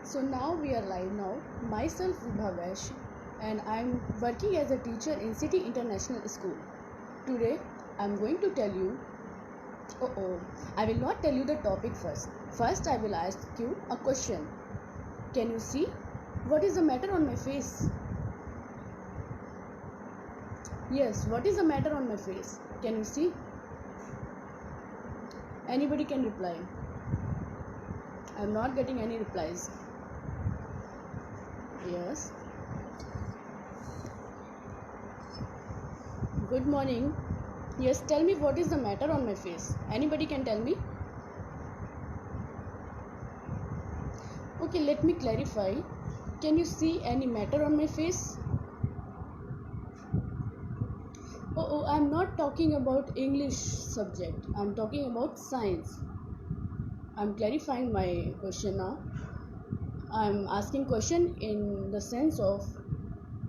So now we are live now. Myself Vibhavesh and I'm working as a teacher in City International School. Today I'm going to tell you I will not tell you the topic first. First I will ask you a question. Can you see what is the matter on my face? Yes, what is the matter on my face? Can you see? Anybody can reply. I'm not getting any replies. Yes. Good morning. Yes, tell me what is the matter on my face. Anybody can tell me? Okay, let me clarify. Can you see any matter on my face? I'm not talking about English subject. I'm talking about science. I'm clarifying my question now. I'm asking question in the sense of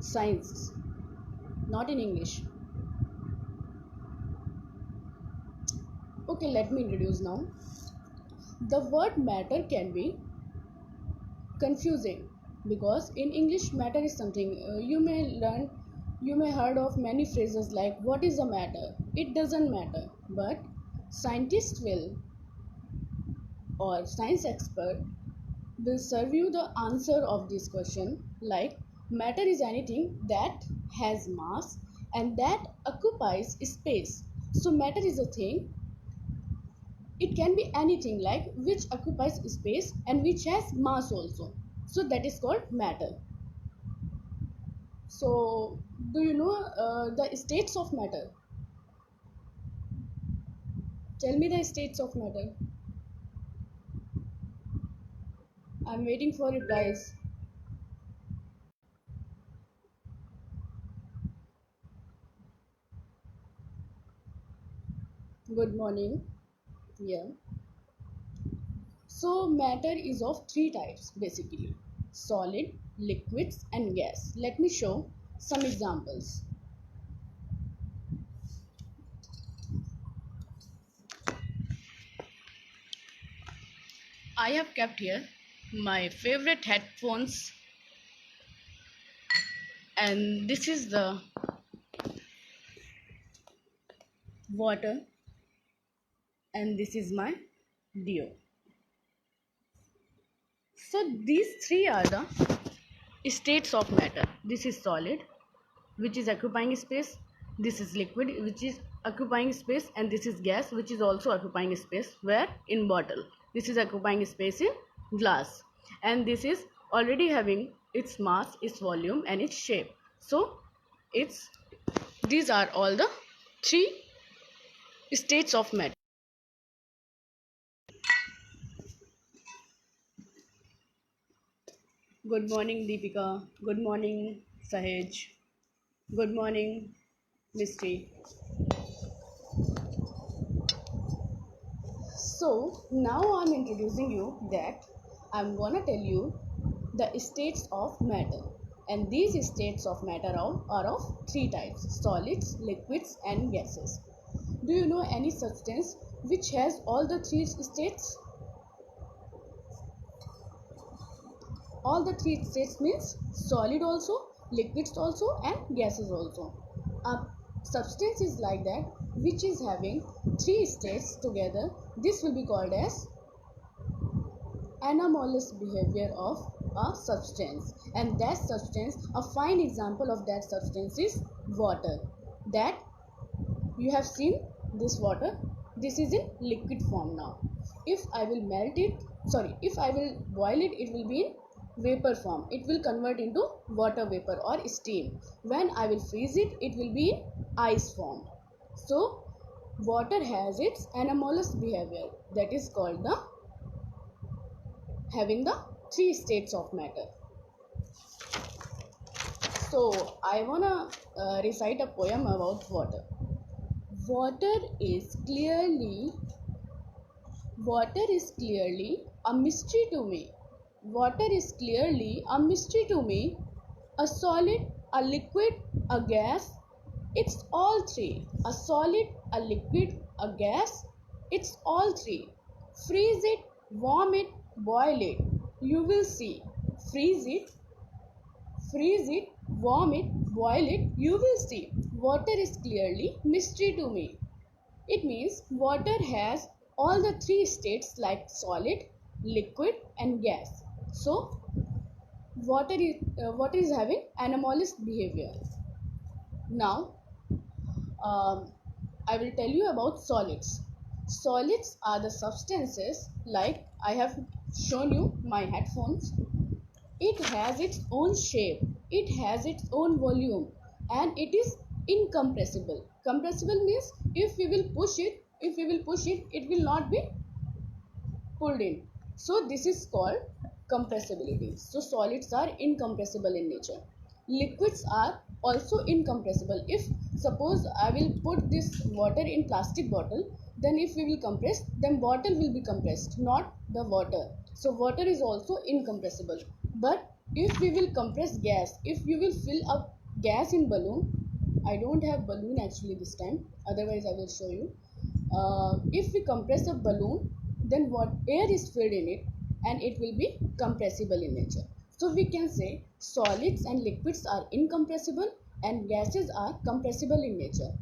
science, not in English. Okay, let me introduce now. The word matter can be confusing because in English matter is something you may heard of many phrases like what is the matter, it doesn't matter, but scientists will or science expert will serve you the answer of this question like matter is anything that has mass and that occupies space. So matter is a thing, it can be anything like which occupies space and which has mass also, so that is called matter. So do you know the states of matter? Tell me the states of matter. I'm waiting for replies. Good morning. Yeah, so matter is of three types basically: solid, liquids and gas. Let me show some examples. I have kept here my favorite headphones, and this is the water, and this is my deo. So these three are the states of matter. This is solid, which is occupying space. This is liquid, which is occupying space, and this is gas, which is also occupying space. Where? In bottle. This is occupying space in glass, and this is already having its mass, its volume and its shape. So it's these are all the three states of matter. Good morning Deepika, good morning Sahej, good morning Misty. So now I'm introducing you that I'm gonna tell you the states of matter, and these states of matter are of three types: solids, liquids and gases. Do you know any substance which has all the three states? All the three states means solid also, liquids also and gases also. A substance is like that which is having three states together. This will be called as anomalous behavior of a substance, and that substance, a fine example of that substance is water. That you have seen this water, this is in liquid form now. If I will melt it, sorry, if I will boil it, it will be in vapor form. It will convert into water vapor or steam. When I will freeze it, it will be in ice form. So water has its anomalous behavior, that is called the having the three states of matter. So I wanna recite a poem about water. Water is clearly, water is clearly a mystery to me. Water is clearly a mystery to me. A solid, a liquid, a gas. It's all three. A solid, a liquid, a gas. It's all three. Freeze it, warm it, boil it. You will see. Freeze it, freeze it, warm it, boil it. You will see. Water is clearly mystery to me. It means water has all the three states like solid, liquid, and gas. So water is having anomalous behavior. Now I will tell you about solids. Solids are the substances like I have shown you my headphones. It has its own shape, it has its own volume, and it is incompressible. Compressible means if we will push it, it will not be pulled in. So this is called compressibility. So solids are incompressible in nature. Liquids are also incompressible. If suppose I will put this water in plastic bottle, then if we will compress, then bottle will be compressed, not the water. So water is also incompressible. But if we will compress gas, if you will fill up gas in balloon, I don't have balloon actually this time, otherwise I will show you. If we compress a balloon, then what air is filled in it and it will be compressible in nature. So we can say solids and liquids are incompressible and gases are compressible in nature.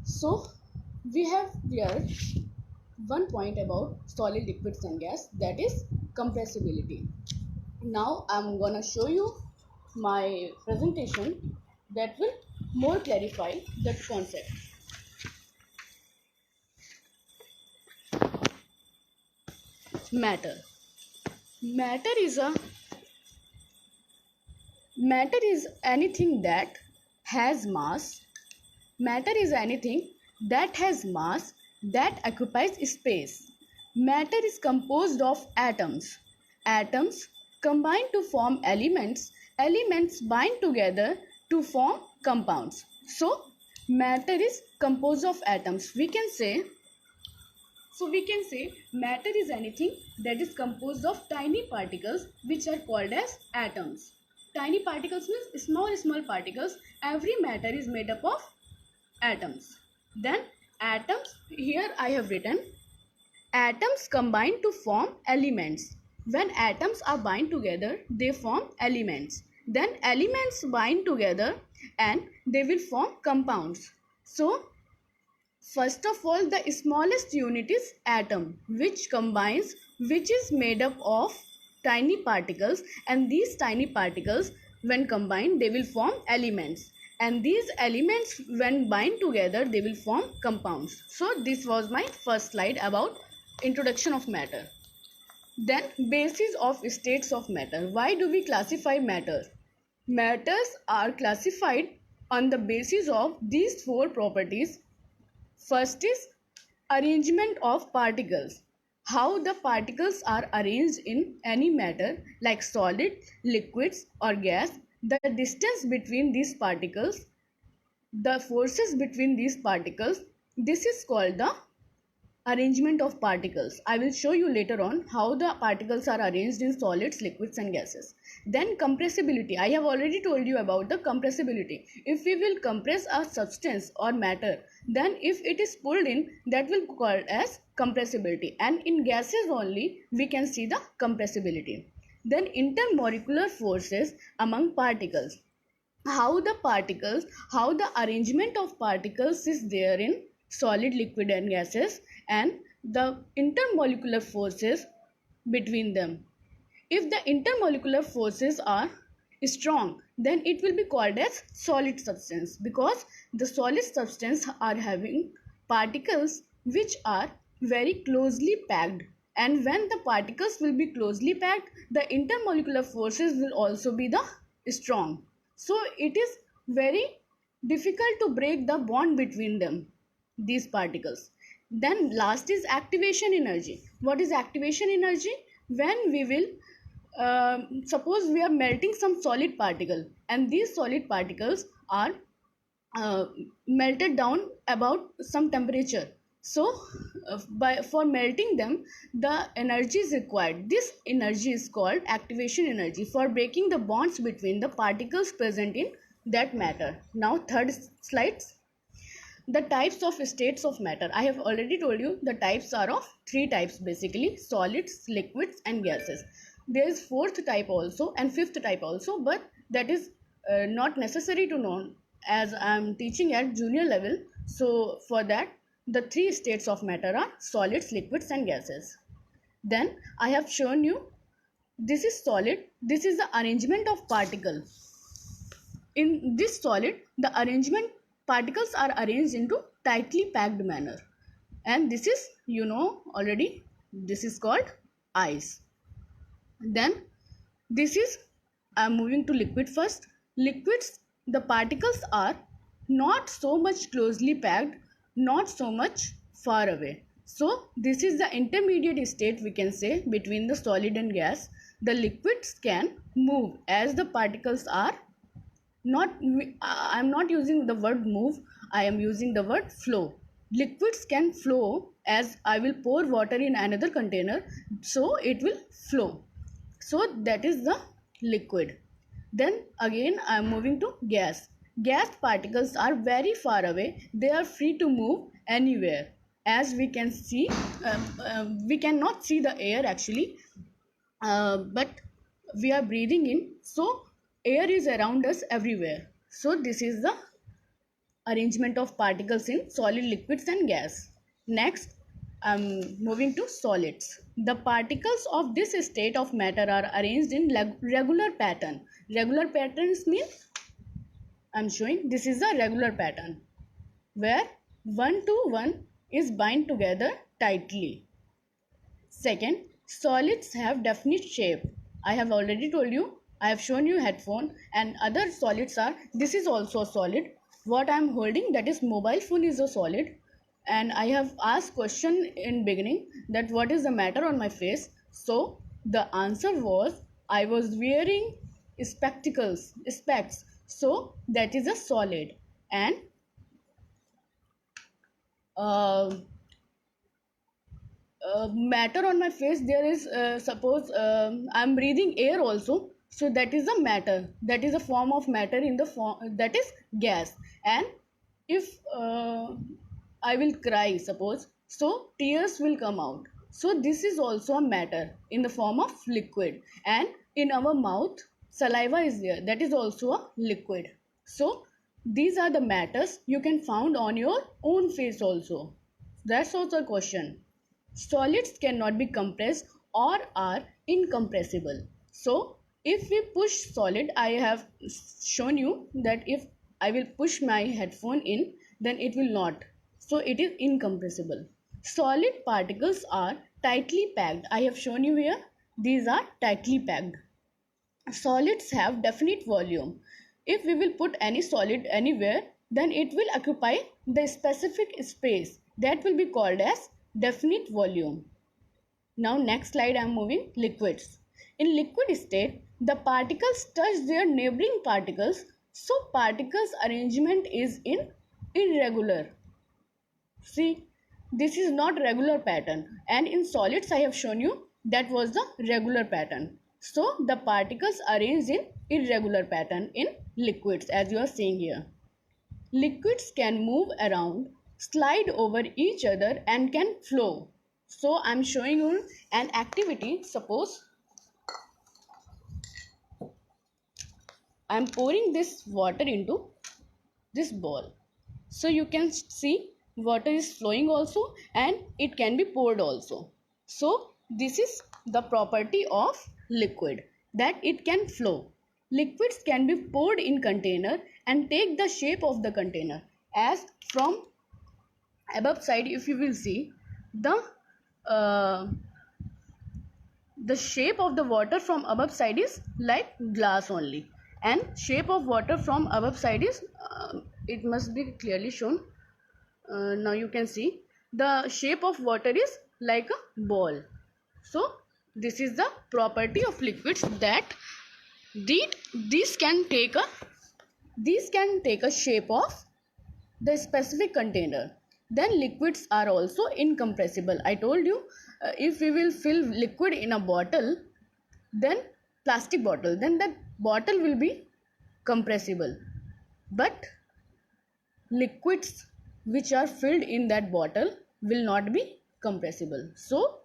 So we have cleared one point about solid, liquids and gas, that is compressibility. Now I'm gonna show you my presentation that will more clarify that concept. Matter. Matter is a matter is anything that has mass. Matter is anything that has mass that occupies space. Matter is composed of atoms. Atoms combine to form elements. Elements bind together to form compounds. So matter is composed of atoms. We can say matter is anything that is composed of tiny particles which are called as atoms. Tiny particles means small particles. Every matter is made up of atoms. Then atoms, here I have written atoms combine to form elements. When atoms are bind together, they form elements. Then elements bind together and they will form compounds. So first of all, the smallest unit is atom, which is made up of tiny particles, and these tiny particles when combined they will form elements, and these elements when bind together they will form compounds. So this was my first slide about introduction of matter. Then basis of states of matter. Why do we classify matter? Matters are classified on the basis of these four properties. First is arrangement of particles. How the particles are arranged in any matter like solid, liquids or gas. The distance between these particles, the forces between these particles, this is called the arrangement of particles. I will show you later on how the particles are arranged in solids, liquids and gases. Then compressibility. I have already told you about the compressibility. If we will compress a substance or matter, then if it is pulled in, that will be called as compressibility, and in gases only we can see the compressibility. Then intermolecular forces among particles. How the arrangement of particles is there in solid, liquid and gases, and the intermolecular forces between them. If the intermolecular forces are strong, then it will be called as solid substance, because the solid substance are having particles which are very closely packed, and when the particles will be closely packed, the intermolecular forces will also be the strong. So it is very difficult to break the bond between them, these particles. Then last is activation energy. What is activation energy? When we will suppose we are melting some solid particle, and these solid particles are melted down about some temperature. So for melting them, the energy is required. This energy is called activation energy for breaking the bonds between the particles present in that matter. Now third slide. The types of states of matter. I have already told you the types are of three types basically: solids, liquids and gases. there is fourth type also and fifth type also, but that is not necessary to know as I'm teaching at junior level. So for that, the three states of matter are solids, liquids and gases. Then I have shown you, this is solid, this is the arrangement of particle. In this solid, the arrangement particles are arranged into tightly packed manner, and this is, you know already, this is called ice. Then this is, I'm moving to liquid first. Liquids, the particles are not so much closely packed, not so much far away. So this is the intermediate state, we can say, between the solid and gas. The liquids can move as the particles are not, I'm not using the word move, I am using the word flow. Liquids can flow, as I will pour water in another container, so it will flow. So that is the liquid. Then again I am moving to gas. Gas particles are very far away, they are free to move anywhere. As we can see, we cannot see the air actually, but we are breathing in, so air is around us everywhere. So this is the arrangement of particles in solid, liquids and gas. Next, I'm moving to solids. The particles of this state of matter are arranged in regular pattern. Regular patterns mean, I'm showing, this is a regular pattern where 1 to 1 is bind together tightly. Second, solids have definite shape. I have already told you, I have shown you headphone, and other solids are, this is also a solid. What I am holding, that is mobile phone, is a solid. And I have asked question in beginning that what is the matter on my face. So the answer was, I was wearing spectacles, specs. So that is a solid. And matter on my face, there is, suppose I'm breathing air also, so that is a matter, that is a form of matter in the form, that is gas. And if I will cry, suppose, so tears will come out, so this is also a matter in the form of liquid. And in our mouth, saliva is there, that is also a liquid. So these are the matters you can found on your own face also. That's also a question. Solids cannot be compressed or are incompressible. So if we push solid, I have shown you that if I will push my headphone in, then it will not. So it is incompressible. Solid particles are tightly packed. I have shown you here. These are tightly packed. Solids have definite volume. If we will put any solid anywhere, then it will occupy the specific space. That will be called as definite volume. Now next slide I am moving, liquids. In liquid state, the particles touch their neighboring particles, so particles arrangement is in irregular. See, this is not regular pattern, and in solids I have shown you that was the regular pattern. So the particles arranged in irregular pattern in liquids, as you are seeing here. Liquids can move around, slide over each other and can flow. So I'm showing you an activity. Suppose I'm pouring this water into this bowl. So you can see water is flowing also and it can be poured also. So this is the property of liquid, that it can flow. Liquids can be poured in container and take the shape of the container. As from above side, if you will see, uh, the shape of the water from above side is like glass only, and shape of water from above side is, it must be clearly shown. Now you can see the shape of water is like a ball. So this is the property of liquids, that these can take a shape of the specific container. Then liquids are also incompressible. I told you, if we will fill liquid in a bottle, then plastic bottle, then that bottle will be compressible, but liquids which are filled in that bottle will not be compressible. So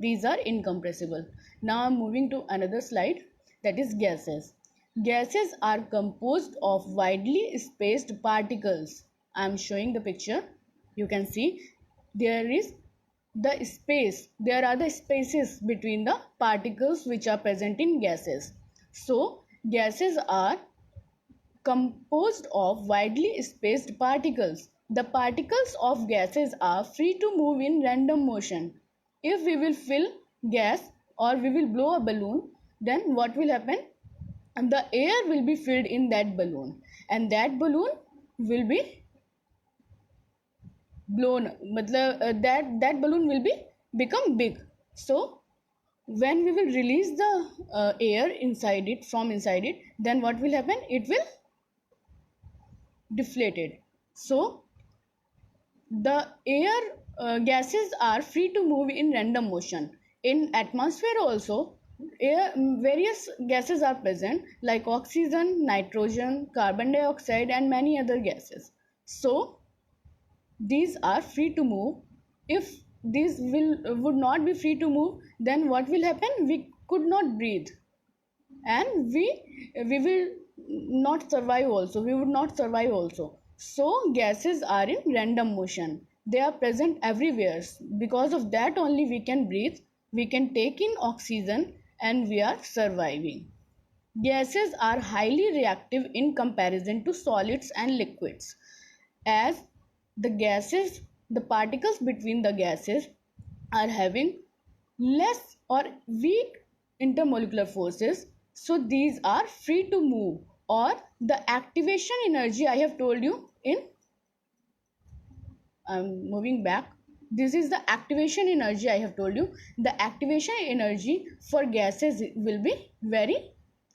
These are incompressible. Now I'm moving to another slide, that is gases. Gases are composed of widely spaced particles. I'm showing the picture. You can see there is the space. There are the spaces between the particles which are present in gases. So gases are composed of widely spaced particles. The particles of gases are free to move in random motion. If we will fill gas or we will blow a balloon, then what will happen? The air will be filled in that balloon, and that balloon will be blown. That balloon will be become big. So when we will release the air inside it, from inside it, then what will happen? It will deflated. So the air gases are free to move in random motion. In atmosphere also, various gases are present like oxygen, nitrogen, carbon dioxide and many other gases. So these are free to move. If these would not be free to move, then what will happen? We could not breathe, and we will not survive also. We would not survive also. So gases are in random motion. They are present everywhere. Because of that only we can breathe, we can take in oxygen, and we are surviving. Gases are highly reactive in comparison to solids and liquids, as the particles between the gases are having less or weak intermolecular forces, so these are free to move. Or the activation energy, I have told you in, I'm moving back. This is the activation energy I have told you. The activation energy for gases will be very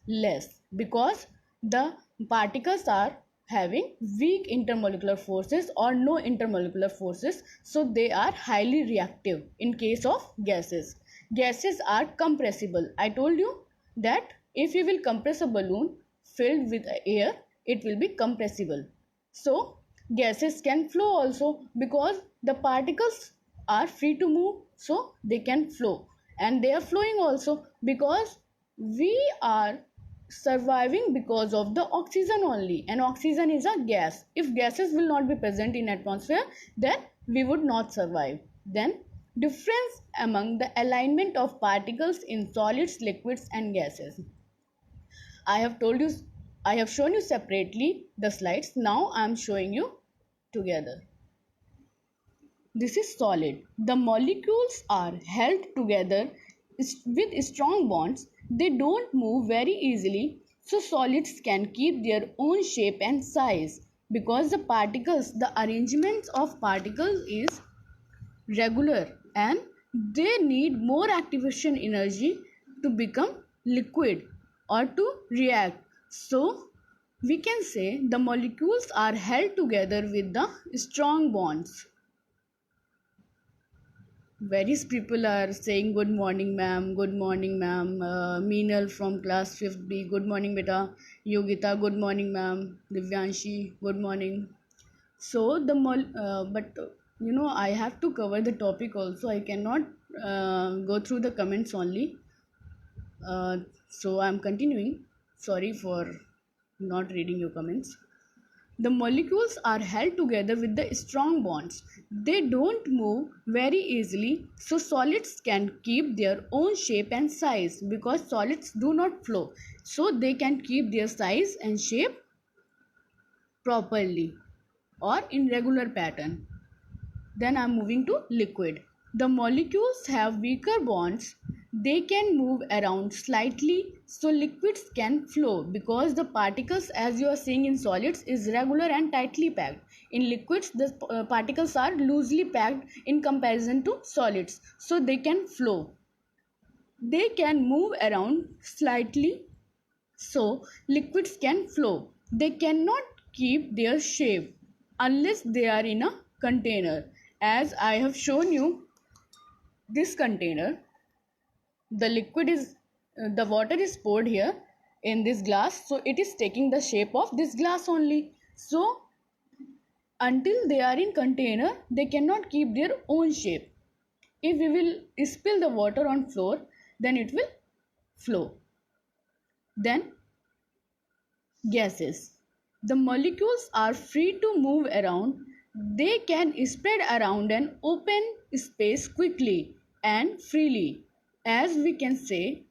less because the particles are having weak intermolecular forces or no intermolecular forces, so they are highly reactive. In case of gases are compressible. I told you that if you will compress a balloon filled with air, it will be compressible. So gases can flow also because the particles are free to move, so they can flow, and they are flowing also because we are surviving because of the oxygen only, and oxygen is a gas. If gases will not be present in atmosphere, then we would not survive. Then difference among the alignment of particles in solids, liquids and gases. I have told you, I have shown you separately the slides. Now I am showing you together. This is solid. The molecules are held together with strong bonds. They don't move very easily, so solids can keep their own shape and size because the arrangements of particles is regular, and they need more activation energy to become liquid or to react. So we can say the molecules are held together with the strong bonds. Various people are saying good morning ma'am, good morning ma'am. Meenal from class 5th B, good morning beta. Yogita, good morning ma'am. Divyanshi, good morning. So but I have to cover the topic also. I cannot go through the comments only. So I'm continuing. Sorry for not reading your comments. The molecules are held together with the strong bonds. They don't move very easily, so solids can keep their own shape and size because solids do not flow. So they can keep their size and shape properly or in regular pattern. Then I'm moving to liquid. The molecules have weaker bonds. They can move around slightly, so liquids can flow because the particles, as you are seeing in solids, is regular and tightly packed. In liquids, the particles are loosely packed in comparison to solids, so they can flow. They can move around slightly, so liquids can flow. They cannot keep their shape unless they are in a container. As I have shown you this container, the water is poured here in this glass, so it is taking the shape of this glass only. So until they are in container, they cannot keep their own shape. If we will spill the water on floor, then it will flow. Then gases. The molecules are free to move around. They can spread around an open space quickly and freely. As we can say,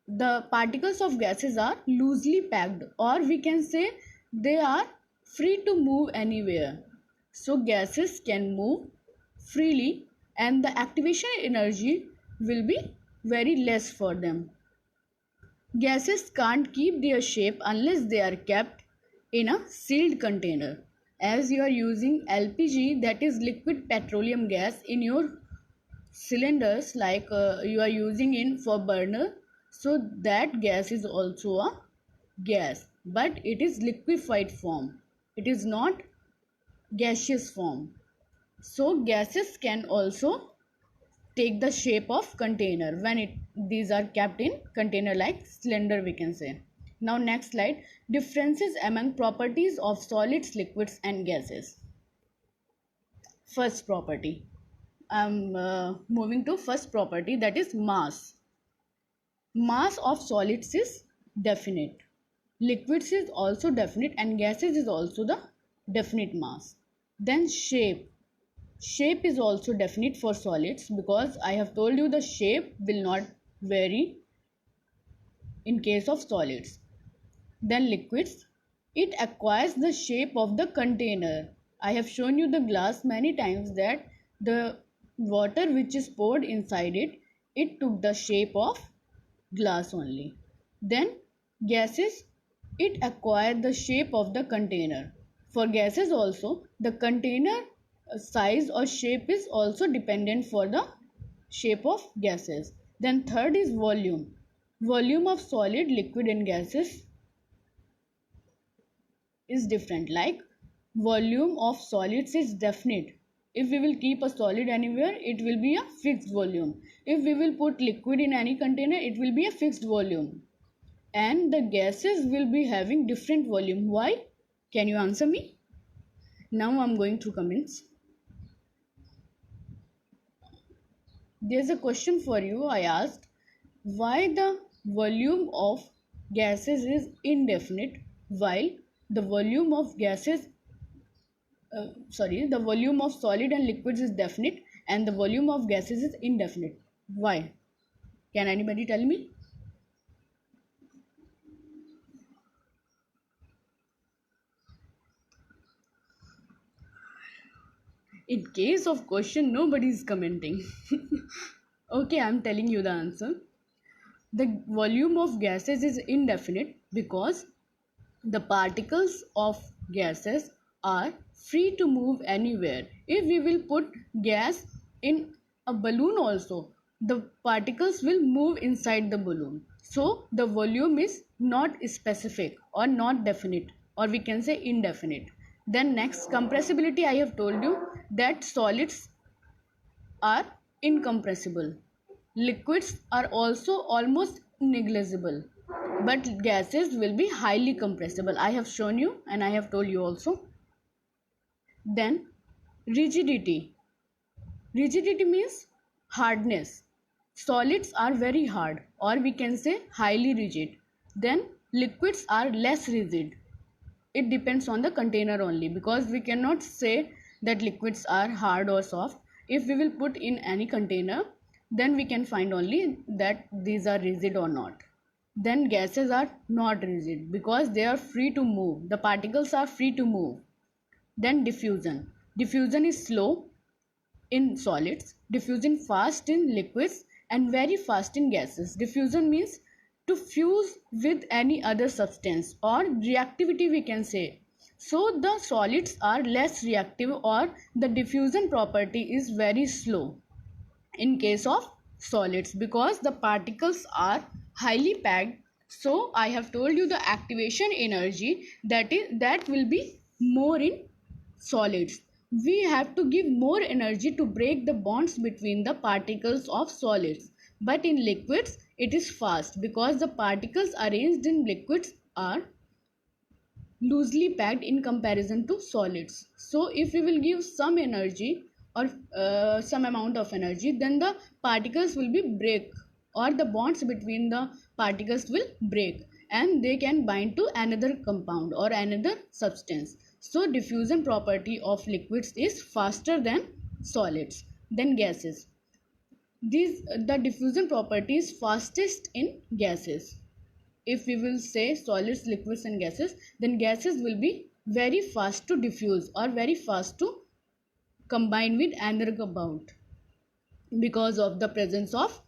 the particles of gases are loosely packed, or we can say they are free to move anywhere. So gases can move freely and the activation energy will be very less for them. Gases can't keep their shape unless they are kept in a sealed container. As you are using LPG, that is liquid petroleum gas, in your cylinders, like you are using in for burner, so that gas is also a gas, but it is liquefied form. It is not gaseous form. So gases can also take the shape of container when these are kept in container like cylinder, we can say. Now next slide, differences among properties of solids, liquids and gases. First property, I'm moving to first property, that is mass. Mass of solids is definite, liquids is also definite, and gases is also the definite mass. Then shape. Shape is also definite for solids, because I have told you the shape will not vary in case of solids. Then liquids. It acquires the shape of the container. I have shown you the glass many times that the water which is poured inside it, it took the shape of glass only. Then gases. It acquired the shape of the container. For gases also, the container size or shape is also dependent for the shape of gases. Then third is volume. Volume of solid, liquid and gases is different. Like volume of solids is definite. If we will keep a solid anywhere, it will be a fixed volume. If we will put liquid in any container, it will be a fixed volume. And the gases will be having different volume. Why? Can you answer me? Now I'm going through comments. There's a question for you. I asked why the volume of gases is indefinite while the volume of the volume of solid and liquids is definite and the volume of gases is indefinite. Why? Can anybody tell me? In case of question, nobody is commenting. Okay, I'm telling you the answer. The volume of gases is indefinite because the particles of gases are free to move anywhere. If we will put gas in a balloon also, the particles will move inside the balloon. So the volume is not specific or not definite, or we can say indefinite. Then next, compressibility. I have told you that solids are incompressible. Liquids are also almost negligible, but gases will be highly compressible. I have shown you and I have told you also. Then rigidity. Rigidity means hardness. Solids are very hard, or we can say highly rigid. Then liquids are less rigid. It depends on the container only, because we cannot say that liquids are hard or soft. If we will put in any container, then we can find only that these are rigid or not. Then gases are not rigid because they are free to move. The particles are free to move. Then diffusion. Diffusion is slow in solids, diffusion fast in liquids, and very fast in gases. Diffusion means to fuse with any other substance, or reactivity we can say. So the solids are less reactive, or the diffusion property is very slow in case of solids because the particles are highly packed. So I have told you the activation energy that will be more in solids. We have to give more energy to break the bonds between the particles of solids, but in liquids it is fast because the particles arranged in liquids are loosely packed in comparison to solids. So if we will give some energy or some amount of energy, then the particles will be break, or the bonds between the particles will break, and they can bind to another compound or another substance. So diffusion property of liquids is faster than solids, than gases. These the diffusion property is fastest in gases. If we will say solids, liquids and gases, then gases will be very fast to diffuse or very fast to combine with another compound, because of the presence of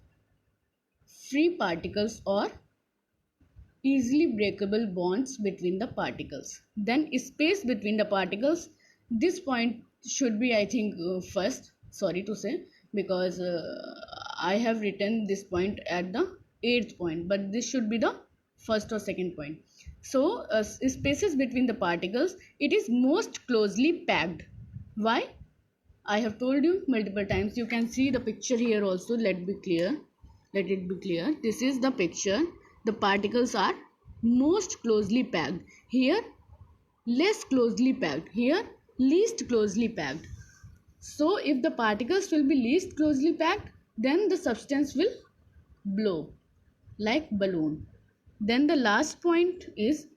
free particles or easily breakable bonds between the particles. Then space between the particles, this point should be, I think, first, sorry to say, because I have written this point at the 8th point, but this should be the first or second point. So spaces between the particles, it is most closely packed. Why? I have told you multiple times. You can see the picture here also. Let it be clear. This is the picture. The particles are most closely packed. Here, less closely packed. Here, least closely packed. So, if the particles will be least closely packed, then the substance will blow like balloon. Then the last point is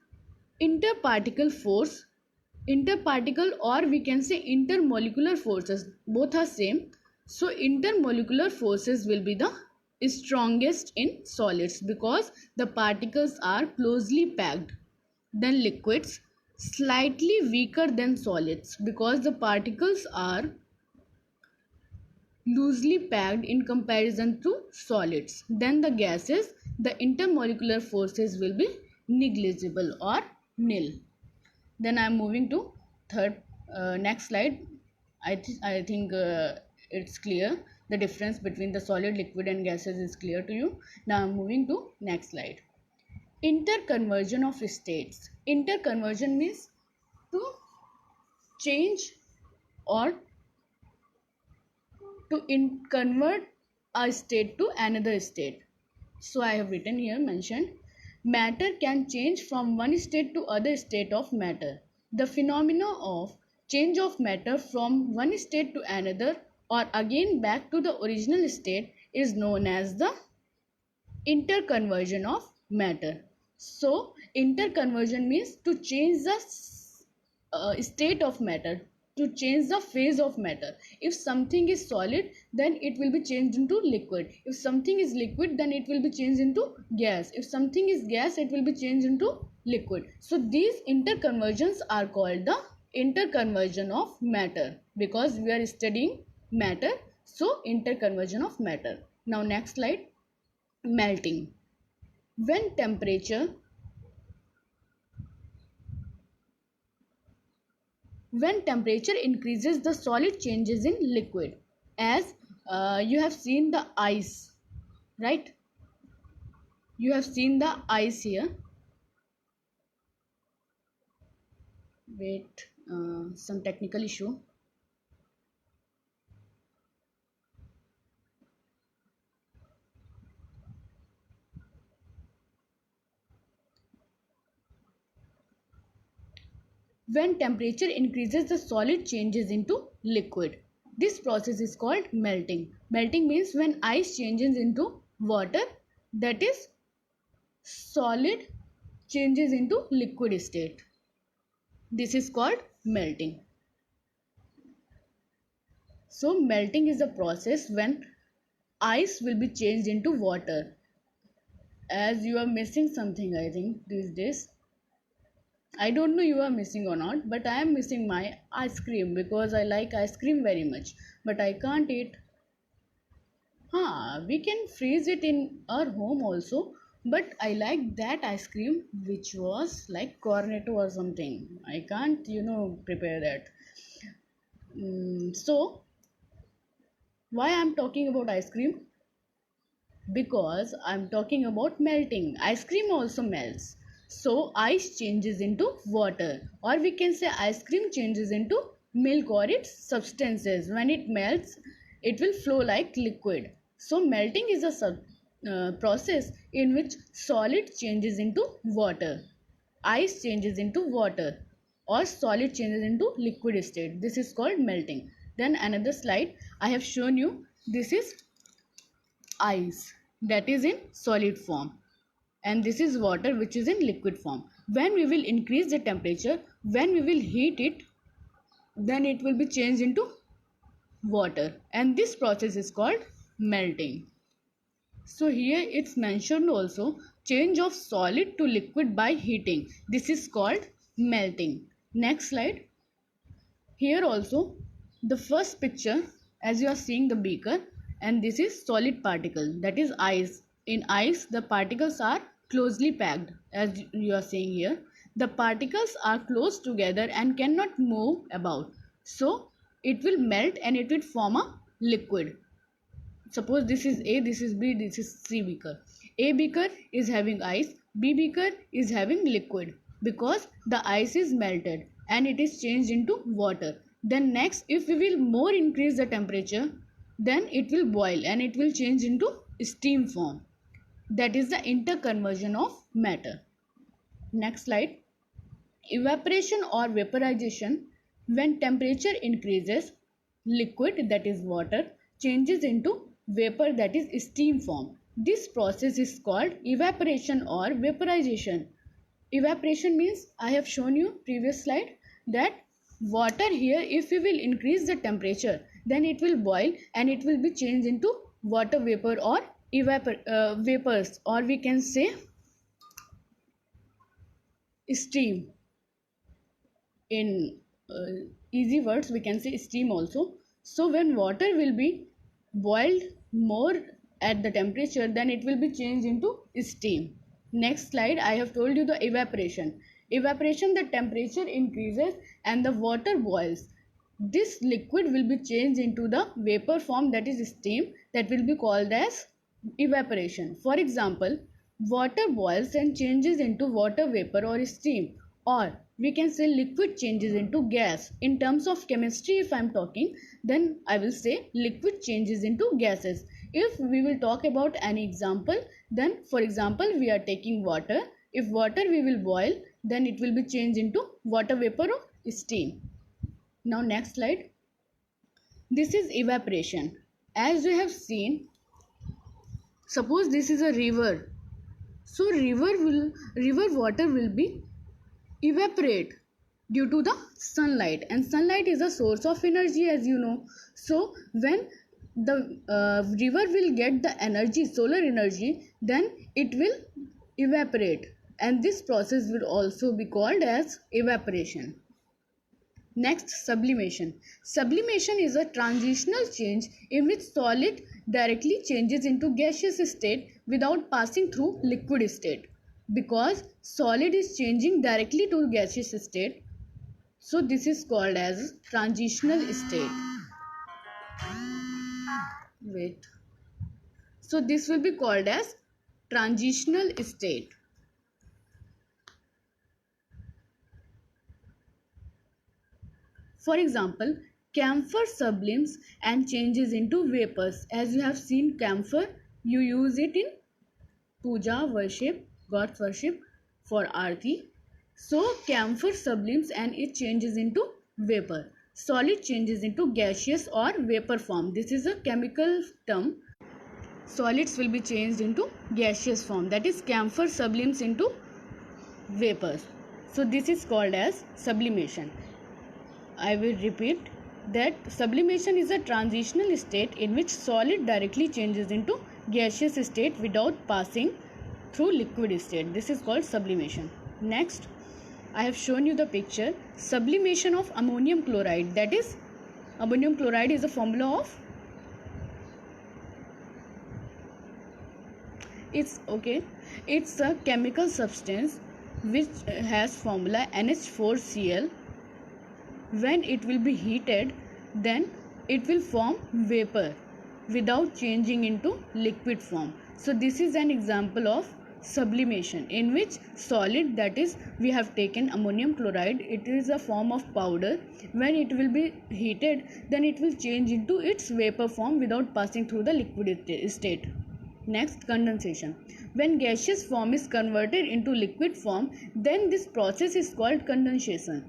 interparticle force. Interparticle, or we can say intermolecular forces, both are same. So intermolecular forces will be the strongest in solids, because the particles are closely packed. Then liquids, slightly weaker than solids, because the particles are loosely packed in comparison to solids. Then the gases, the intermolecular forces will be negligible or nil. Then I am moving to next slide. I think it's clear. The difference between the solid, liquid and gases is clear to you. Now I am moving to next slide. Interconversion of states. Interconversion means to change or to convert a state to another state. So I have written here, mentioned, matter can change from one state to other state of matter. The phenomena of change of matter from one state to another, or again back to the original state, is known as the interconversion of matter. So interconversion means to change the state of matter, to change the phase of matter. If something is solid, then it will be changed into liquid. If something is liquid, then it will be changed into gas. If something is gas, it will be changed into liquid. So these interconversions are called the interconversion of matter, because we are studying matter. So interconversion of matter. Now next slide. Melting. when temperature when temperature increases, the solid changes in liquid. As you have seen the ice, right? You have seen the ice here. Wait, some technical issue. When temperature increases, the solid changes into liquid. This process is called melting. Melting means when ice changes into water, that is, solid changes into liquid state. This is called melting. So melting is a process when ice will be changed into water. As you are missing something, I think, these days. I don't know you are missing or not, but I am missing my ice cream, because I like ice cream very much. But I can't eat. We can freeze it in our home also. But I like that ice cream which was like cornetto or something. I can't, prepare that. So why I'm talking about ice cream? Because I'm talking about melting. Ice cream also melts. So ice changes into water, or we can say ice cream changes into milk or its substances. When it melts, it will flow like liquid. So melting is a process in which solid changes into water, ice changes into water, or solid changes into liquid state. This is called melting. Then another slide I have shown you, this is ice that is in solid form, and this is water which is in liquid form. When we will increase the temperature, when we will heat it, then it will be changed into water, and this process is called melting. So here it's mentioned also, change of solid to liquid by heating. This is called melting. Next slide. Here also the first picture, as you are seeing the beaker, and this is solid particle, that is ice. In ice the particles are closely packed, as you are seeing here. The particles are close together and cannot move about. So it will melt and it will form a liquid. Suppose this is A, this is B, this is C beaker. A beaker is having ice, B beaker is having liquid, because the ice is melted and it is changed into water. Then next, if we will more increase the temperature, then it will boil and it will change into steam form. That is the interconversion of matter. Next slide. Evaporation or vaporization. When temperature increases, liquid, that is water, changes into vapor, that is steam form. This process is called evaporation or vaporization. Evaporation means, I have shown you previous slide, that water here, if we will increase the temperature, then it will boil and it will be changed into water vapor or vapors, or we can say steam. In easy words we can say steam also. So when water will be boiled more at the temperature, then it will be changed into steam. Next slide, I have told you the evaporation. Evaporation, the temperature increases and the water boils. This liquid will be changed into the vapor form, that is steam, that will be called as evaporation. For example, water boils and changes into water vapor or steam, or we can say liquid changes into gas. In terms of chemistry, if I am talking, then I will say liquid changes into gases. If we will talk about any example, then for example we are taking water. If water we will boil, then it will be changed into water vapor or steam. Now next slide. This is evaporation. As we have seen, suppose this is a river. So river water will be evaporate due to the sunlight, and sunlight is a source of energy, as you know. So when the river will get the energy, solar energy, then it will evaporate, and this process will also be called as evaporation. Next, sublimation. Sublimation is a transitional change in which solid directly changes into gaseous state without passing through liquid state. Because solid is changing directly to gaseous state, so this is called as transitional state. Wait. So this will be called as transitional state. For example, camphor sublimes and changes into vapors. As you have seen, camphor, you use it in puja, worship, God worship, for arti. So camphor sublimes and it changes into vapor. Solid changes into gaseous or vapor form. This is a chemical term. Solids will be changed into gaseous form, that is camphor sublimes into vapors. So this is called as sublimation. I will repeat that sublimation is a transitional state in which solid directly changes into gaseous state without passing through liquid state. This is called sublimation. Next, I have shown you the picture, sublimation of ammonium chloride. That is, ammonium chloride is a formula of, it's a chemical substance which has formula NH4Cl. When it will be heated, then it will form vapor without changing into liquid form. So this is an example of sublimation, in which solid, that is we have taken ammonium chloride, it is a form of powder. When it will be heated, then it will change into its vapor form without passing through the liquid state. Next, condensation. When gaseous form is converted into liquid form, then this process is called condensation.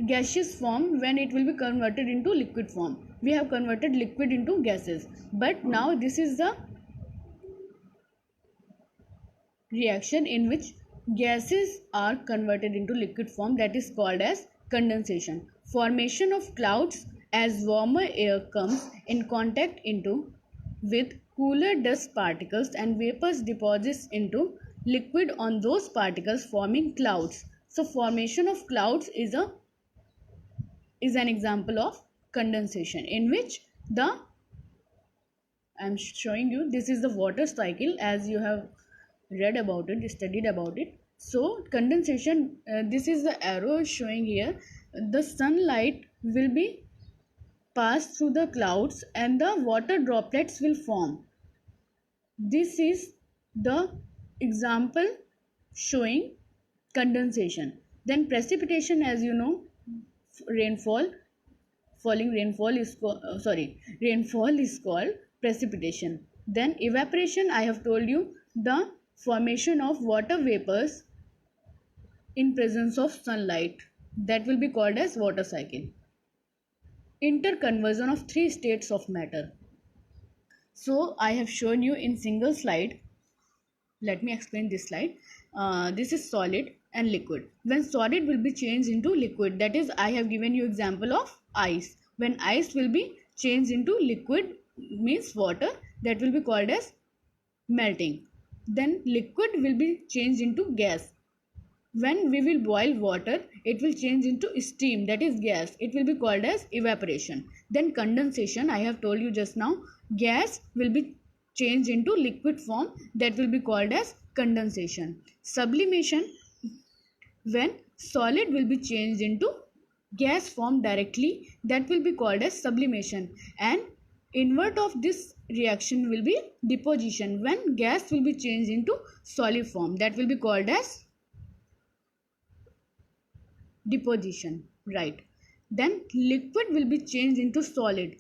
gaseous form when it will be converted into liquid form. We have converted liquid into gases, but now this is the reaction in which gases are converted into liquid form, that is called as condensation. Formation of clouds as warmer air comes in contact into with cooler dust particles and vapors deposits into liquid on those particles, forming clouds. So formation of clouds is an example of condensation, in which the I'm showing you, this is the water cycle, as you have read about it, studied about it. So condensation, this is the arrow showing here. The sunlight will be passed through the clouds and the water droplets will form. This is the example showing condensation. Then precipitation, as you know, rainfall, falling rainfall is rainfall is called precipitation. Then evaporation, I have told you, the formation of water vapors in presence of sunlight, that will be called as water cycle. Interconversion of three states of matter. So I have shown you in single slide. Let me explain this slide. This is solid and liquid. When solid will be changed into liquid, that is, I have given you example of ice. When ice will be changed into liquid, means water, that will be called as melting. Then liquid will be changed into gas. When we will boil water, it will change into steam, that is gas. It will be called as evaporation. Then condensation, I have told you just now, gas will be changed into liquid form, that will be called as condensation. Sublimation, when solid will be changed into gas form directly, that will be called as sublimation. And invert of this reaction will be deposition, when gas will be changed into solid form, that will be called as deposition, right? Then liquid will be changed into solid,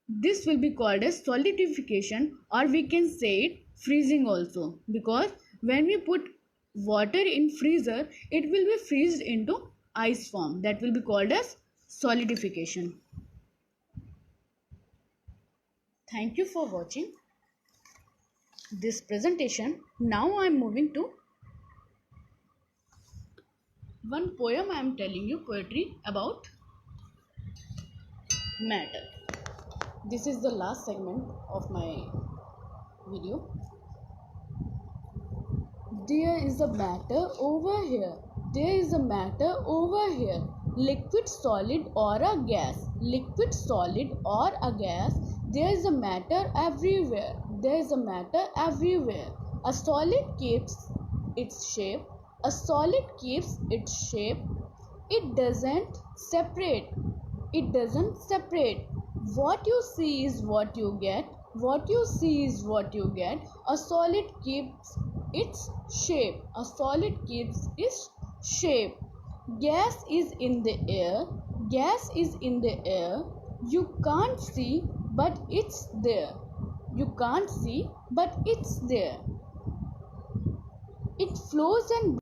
this will be called as solidification, or we can say it freezing also, because when we put water in freezer, it will be freezed into ice form, that will be called as solidification. Thank you for watching this presentation. Now I am moving to one poem. I am telling you poetry about matter. This is the last segment of my video. There is a matter over here. There is a matter over here. Liquid, solid, or a gas. Liquid, solid, or a gas. There is a matter everywhere. There is a matter everywhere. A solid keeps its shape. A solid keeps its shape. It doesn't separate. It doesn't separate. What you see is what you get. What you see is what you get. A solid keeps its shape. A solid keeps its shape. Gas is in the air. Gas is in the air. You can't see, but it's there. You can't see, but it's there. It flows and